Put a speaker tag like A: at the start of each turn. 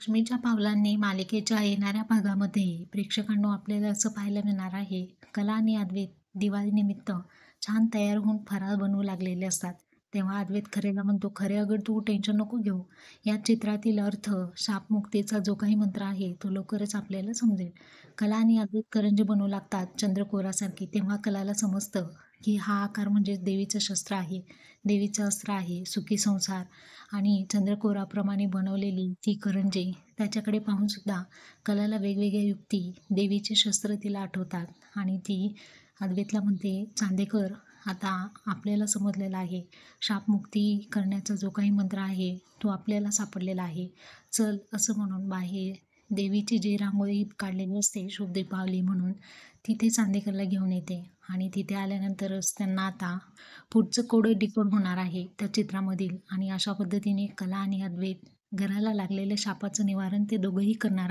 A: लक्ष्मीच्या पावलांनी मालिकेच्या येणाऱ्या भागामध्ये प्रेक्षकांनो आपल्याला असं पाहायला मिळणार आहे, कला आणि अद्वैत दिवाळीनिमित्त छान तयार होऊन फराळ बनवू लागलेले असतात. तेव्हा अद्वैत खरेला म्हणतो, खरे अगं तू टेन्शन नको घेऊ. या चित्रातील अर्थ, शापमुक्तीचा जो काही मंत्र आहे तो लवकरच आपल्याला समजेल. कला आणि अद्वैत करंजी बनवू लागतात चंद्रकोरासारखी. तेव्हा कलाला समजतं की हा आकार म्हणजे देवीचं शस्त्र आहे, देवीचं अस्त्र आहे, सुखी संसार. आणि चंद्रकोराप्रमाणे बनवलेली ती करंजी त्याच्याकडे पाहून सुद्धा कलाला वेगवेगळ्या युक्ती, देवीचे शस्त्र तिला आठवतात आणि ती अद्वैतला म्हणते, चांदेकर आता आपल्याला समजलेला आहे, शापमुक्ती करण्याचा जो काही मंत्र आहे तो आपल्याला सापडलेला आहे. चल असं म्हणून बाहेर देवीची जी रांगोळी काढलेली असते शुभ दीपावली म्हणून, तिथे चांदेकरला घेऊन येते आणि तिथे आल्यानंतरच त्यांना आता पुढचं कोडं डिकोड होणार आहे त्या चित्रामधील. आणि अशा पद्धतीने कला आणि अद्वैत घराला लागलेल्या शापाचं निवारण ते दोघंही करणार.